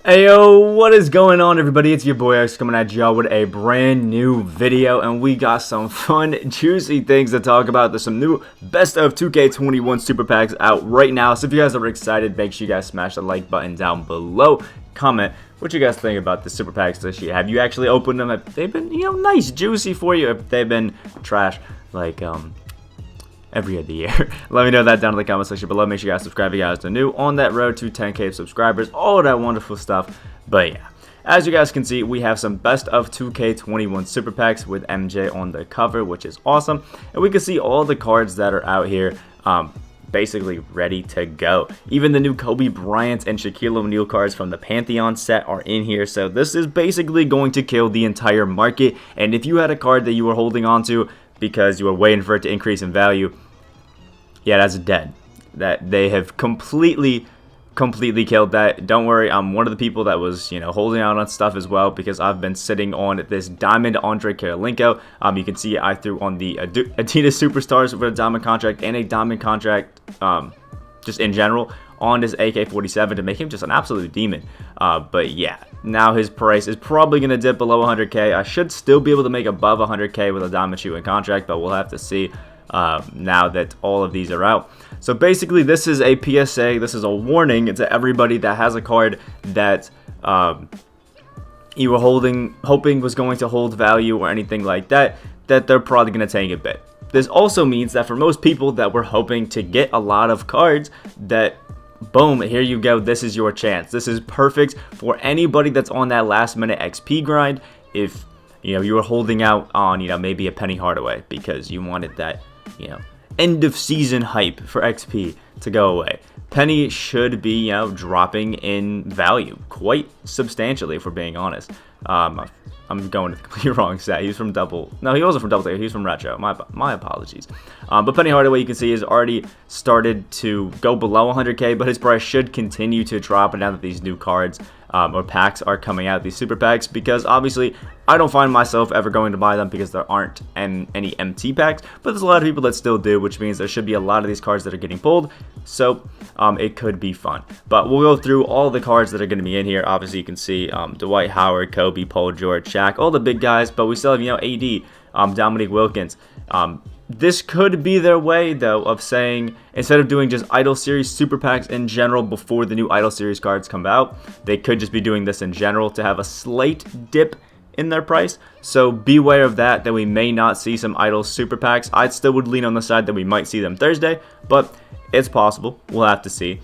Ayo, what is going on, everybody? It's your boy X coming at y'all with a brand new video, and we got some fun, juicy things to talk about. There's some new best of 2K21 super packs out right now, so if you guys are excited, make sure you guys smash the like button down below. Comment what you guys think about the super packs this year. Have you actually opened them? Have they been, nice, juicy for you? If they've been trash, like every other year. Let me know that down in the comment section below. Make sure you guys subscribe if you guys are new on that road to 10K subscribers, all that wonderful stuff. But yeah, as you guys can see, we have some best of 2K21 super packs with MJ on the cover, which is awesome. And we can see all the cards that are out here basically ready to go. Even the new Kobe Bryant and Shaquille O'Neal cards from the Pantheon set are in here. So this is basically going to kill the entire market. And if you had a card that you were holding on to because you were waiting for it to increase in value, yeah, that's dead. That they have completely killed that. Don't worry, I'm one of the people that was, holding out on stuff as well, because I've been sitting on this Diamond Andre Karolinko. You can see I threw on the Adidas Superstars with a Diamond contract and a Diamond contract, just in general, on his AK-47 to make him just an absolute demon. But yeah, now his price is probably going to dip below 100K. I should still be able to make above 100K with a Diamond Shoe and contract, but we'll have to see now that all of these are out. So basically, this is a PSA, this is a warning to everybody that has a card that you were hoping was going to hold value or anything like that, that they're probably going to tank a bit. This also means that for most people that were hoping to get a lot of cards, that boom, here you go, this is your chance. This is perfect for anybody that's on that last minute XP grind. If you were holding out on maybe a Penny Hardaway because you wanted that end of season hype for XP to go away. Penny should be dropping in value quite substantially, if we're being honest. I'm going to the complete wrong set. He's from he wasn't from Double. He was from Retro. My apologies. But Penny Hardaway, you can see, has already started to go below 100K, but his price should continue to drop now that these new cards or packs are coming out, these super packs, because obviously I don't find myself ever going to buy them because there aren't any MT packs, but there's a lot of people that still do, which means there should be a lot of these cards that are getting pulled, so it could be fun. But we'll go through all the cards that are going to be in here. Obviously, you can see Dwight Howard, Kobe, Paul George, Shaq, all the big guys, but we still have AD, Dominique Wilkins. This could be their way, though, of saying, instead of doing just Idol Series super packs in general before the new Idol Series cards come out, they could just be doing this in general to have a slight dip in their price. So beware of that we may not see some Idol super packs. I still would lean on the side that we might see them Thursday, but it's possible. We'll have to see.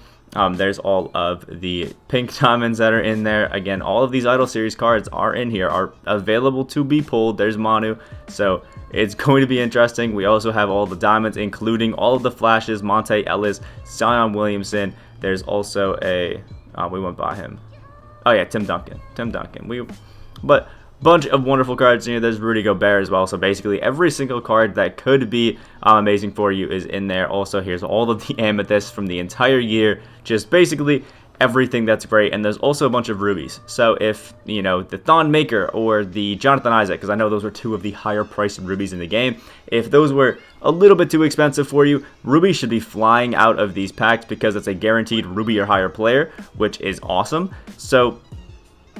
There's all of the pink diamonds that are in there. Again, all of these Idol Series cards are in here, are available to be pulled. There's Manu, so it's going to be interesting. We also have all the diamonds, including all of the flashes, Monte Ellis, Zion Williamson. There's also we went by him. Oh yeah, Tim Duncan. But bunch of wonderful cards in here. There's Rudy Gobert as well. So basically every single card that could be amazing for you is in there. Also, here's all of the amethysts from the entire year. Just basically everything that's great. And there's also a bunch of rubies. So if the Thon Maker or the Jonathan Isaac, because I know those were two of the higher priced rubies in the game, if those were a little bit too expensive for you, rubies should be flying out of these packs because it's a guaranteed ruby or higher player, which is awesome. So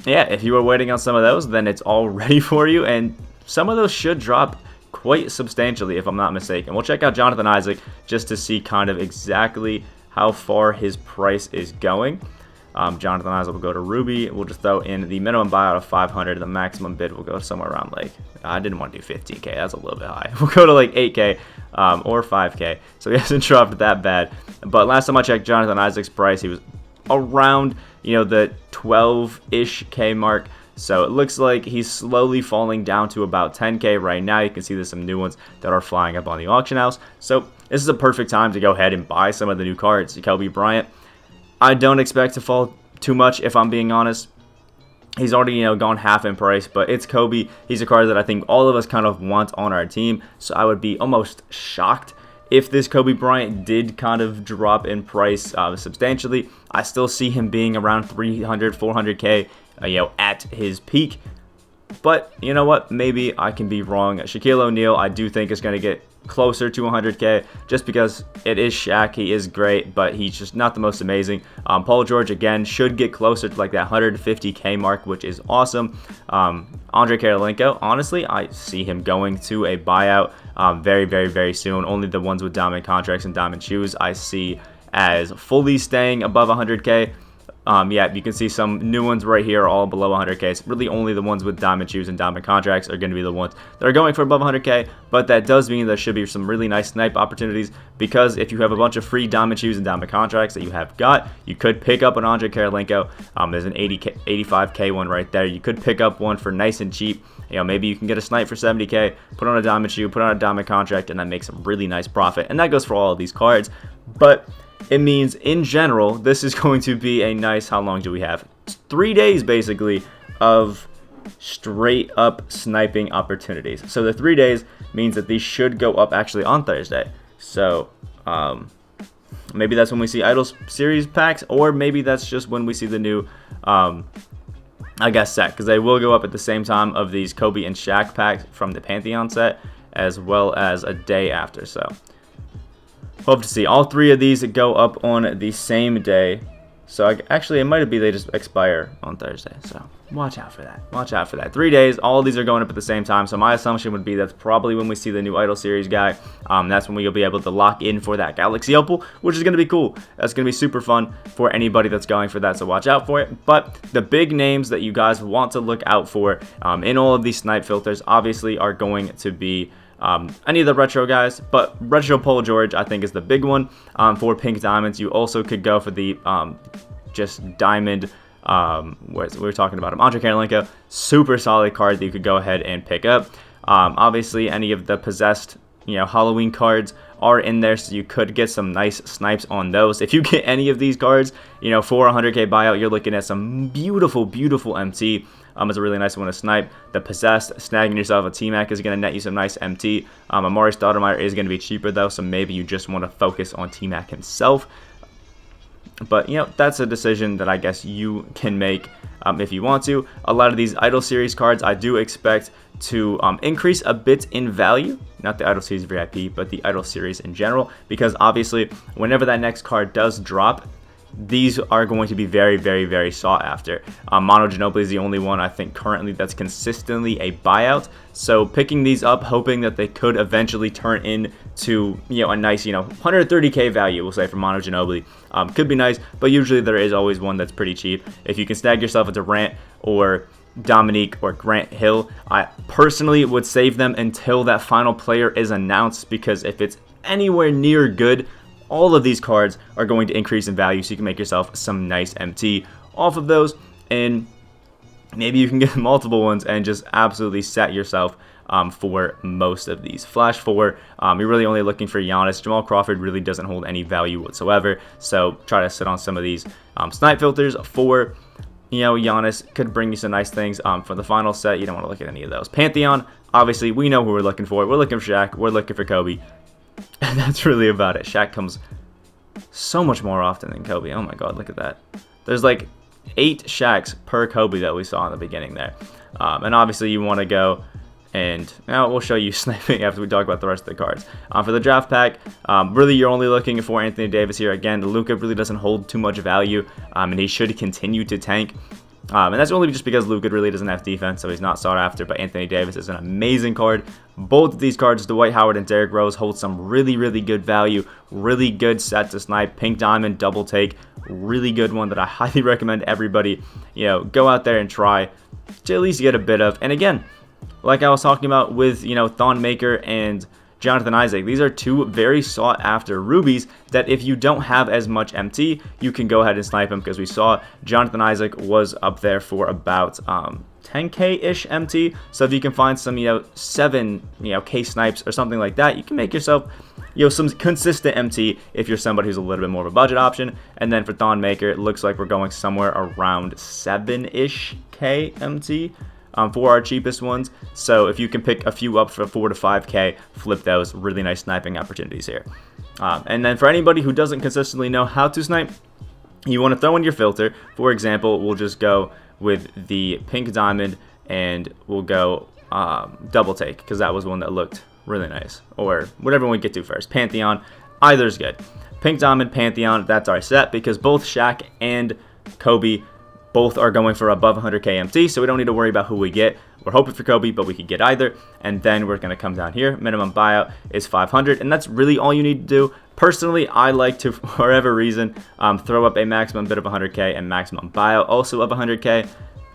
yeah, if you were waiting on some of those, then it's all ready for you, and some of those should drop quite substantially, if I'm not mistaken. We'll check out Jonathan Isaac just to see kind of exactly how far his price is going. Jonathan Isaac will go to Ruby. We'll just throw in the minimum buyout of 500. The maximum bid will go somewhere around I didn't want to do 15K. That's a little bit high. We'll go to 8K or 5K. So he hasn't dropped that bad. But last time I checked Jonathan Isaac's price, he was around the 12-ish K mark. So it looks like he's slowly falling down to about 10K right now. You can see there's some new ones that are flying up on the auction house. So this is a perfect time to go ahead and buy some of the new cards. Kobe Bryant, I don't expect to fall too much, if I'm being honest. He's already gone half in price, but it's Kobe. He's a card that I think all of us kind of want on our team. So I would be almost shocked if this Kobe Bryant did kind of drop in price substantially. I still see him being around 300, 400K, at his peak. But you know what? Maybe I can be wrong. Shaquille O'Neal, I do think is going to get closer to 100k, just because it is Shaq. He is great, but he's just not the most amazing. Paul George, again, should get closer to like that 150k mark, which is awesome. Andrei Kirilenko, honestly, I see him going to a buyout very, very, very soon. Only the ones with diamond contracts and diamond shoes I see as fully staying above 100k. Yeah, you can see some new ones right here all below 100k. So really only the ones with diamond shoes and diamond contracts are going to be the ones that are going for above 100k, but that does mean there should be some really nice snipe opportunities, because if you have a bunch of free diamond shoes and diamond contracts that you have got, you could pick up an Andrei Kirilenko. There's an 85k one right there. You could pick up one for nice and cheap. You know, maybe you can get a snipe for 70k, put on a diamond shoe, put on a diamond contract, and that makes a really nice profit. And that goes for all of these cards, but it means in general this is going to be a nice, how long do we have? 3 days basically of straight up sniping opportunities. So the 3 days means that these should go up actually on Thursday. So maybe that's when we see Idol Series packs, or maybe that's just when we see the new I guess set, because they will go up at the same time of these Kobe and Shaq packs from the Pantheon set, as well as a day after. So hope to see all 3 of these go up on the same day. So actually, it might be they just expire on Thursday. So watch out for that. Watch out for that. 3 days. All of these are going up at the same time. So my assumption would be that's probably when we see the new Idol Series guy. That's when we'll be able to lock in for that Galaxy Opal, which is going to be cool. That's going to be super fun for anybody that's going for that. So watch out for it. But the big names that you guys want to look out for in all of these snipe filters obviously are going to be any of the retro guys, but retro Paul George I think is the big one. For pink diamonds, you also could go for the just diamond, we were talking about him, Andrei Kirilenko, super solid card that you could go ahead and pick up. Obviously any of the possessed, you know, Halloween cards are in there, so you could get some nice snipes on those. If you get any of these cards, you know, for a 100k buyout, you're looking at some beautiful, beautiful MT. It's a really nice one to snipe. The possessed, snagging yourself a T-Mac is going to net you some nice MT. Amari Stoudemire is going to be cheaper though, so maybe you just want to focus on T-Mac himself. But, you know, that's a decision that I guess you can make if you want to. A lot of these Idol Series cards I do expect to increase a bit in value. Not the Idol Series VIP, but the Idol Series in general. Because obviously, whenever that next card does drop, these are going to be very, very, very sought after. Mono Ginobili is the only one I think currently that's consistently a buyout. So picking these up, hoping that they could eventually turn into, you know, a nice, you know, 130k value, we'll say, for Mono Ginobili. Could be nice, but usually there is always one that's pretty cheap. If you can snag yourself a Durant or Dominique or Grant Hill, I personally would save them until that final player is announced, because if it's anywhere near good, all of these cards are going to increase in value, so you can make yourself some nice MT off of those, and maybe you can get multiple ones and just absolutely set yourself for most of these. Flash 4, you're really only looking for Giannis. Jamal Crawford really doesn't hold any value whatsoever, so try to sit on some of these snipe filters. 4, you know, Giannis could bring you some nice things. For the final set, you don't want to look at any of those. Pantheon, obviously, we know who we're looking for. We're looking for Shaq. We're looking for Kobe. And that's really about it. Shaq comes so much more often than Kobe. Oh my god, look at that. There's like 8 Shaqs per Kobe that we saw in the beginning there. And obviously you want to go and now we'll show you sniping after we talk about the rest of the cards. For the draft pack, really you're only looking for Anthony Davis here. Again, Luka really doesn't hold too much value, and he should continue to tank. And that's only just because Luka really doesn't have defense, so he's not sought after, but Anthony Davis is an amazing card. Both of these cards, Dwight Howard and Derrick Rose, hold some really, really good value, really good set to snipe. Pink Diamond, double take, really good one that I highly recommend everybody, you know, go out there and try to at least get a bit of. And again, like I was talking about with, you know, Thon Maker and Jonathan Isaac, these are 2 very sought after rubies that if you don't have as much MT, you can go ahead and snipe them, because we saw Jonathan Isaac was up there for about 10k-ish MT. So if you can find some, you know, 7, you know, K snipes or something like that, you can make yourself, you know, some consistent MT if you're somebody who's a little bit more of a budget option. And then for Thon Maker, it looks like we're going somewhere around 7-ish K MT. For our cheapest ones. So if you can pick a few up for 4 to 5k, flip those. Really nice sniping opportunities here. And then for anybody who doesn't consistently know how to snipe, you want to throw in your filter. For example, we'll just go with the pink diamond and we'll go double take, because that was one that looked really nice. Or whatever we get to first. Pantheon, either's good. Pink Diamond, Pantheon, that's our set because both Shaq and Kobe both are going for above 100k MT, so we don't need to worry about who we get. We're hoping for Kobe, but we could get either. And then we're going to come down here. Minimum buyout is 500, and that's really all you need to do. Personally, I like to, for whatever reason, throw up a maximum bid of 100k and maximum buyout also of 100k.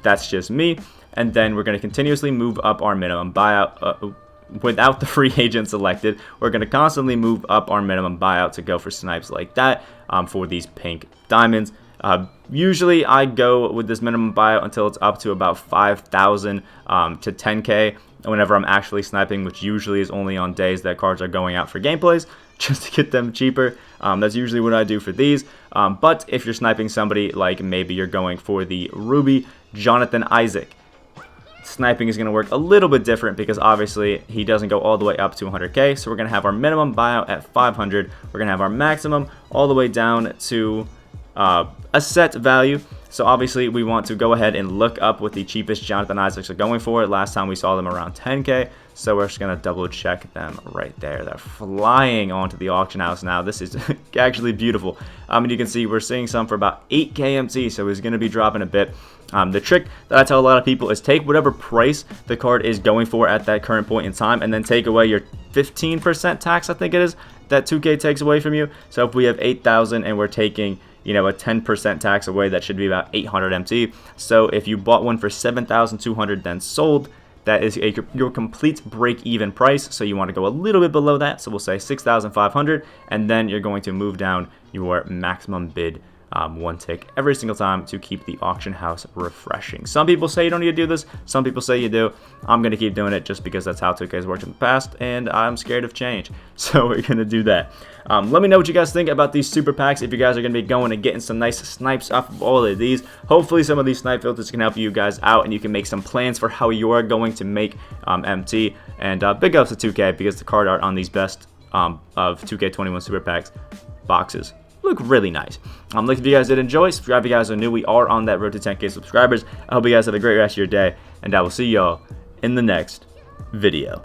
That's just me. And then we're going to continuously move up our minimum buyout without the free agent selected. We're going to constantly move up our minimum buyout to go for snipes like that for these pink diamonds. Usually I go with this minimum buyout until it's up to about 5,000 to 10k whenever I'm actually sniping, which usually is only on days that cards are going out for gameplays, just to get them cheaper. That's usually what I do for these. But if you're sniping somebody like maybe you're going for the Ruby Jonathan Isaac, sniping is going to work a little bit different because obviously he doesn't go all the way up to 100k. So we're going to have our minimum buyout at 500. We're going to have our maximum all the way down to a set value. So obviously we want to go ahead and look up what the cheapest Jonathan Isaacs are going for. Last time we saw them around 10k, so we're just going to double check them right there. They're flying onto the auction house now. This is actually beautiful. And you can see we're seeing some for about 8k MT, so it's going to be dropping a bit. The trick that I tell a lot of people is take whatever price the card is going for at that current point in time and then take away your 15% tax, I think it is, that 2k takes away from you. So if we have 8,000 and we're taking, you know, a 10% tax away, that should be about 800 MT. So if you bought one for 7,200 then sold, that is your complete break-even price. So you want to go a little bit below that. So we'll say 6,500, and then you're going to move down your maximum bid one tick every single time to keep the auction house refreshing. Some people say you don't need to do this. Some people say you do. I'm going to keep doing it just because that's how 2K has worked in the past, and I'm scared of change. So we're going to do that. Let me know what you guys think about these super packs. If you guys are going to be going and getting some nice snipes off of all of these, hopefully some of these snipe filters can help you guys out, and you can make some plans for how you are going to make MT. And big ups to 2K because the card art on these best of 2K21 super packs boxes look really nice. Like if you guys did enjoy, subscribe if you guys are new. We are on that road to 10k subscribers. I hope you guys have a great rest of your day, and I will see y'all in the next video.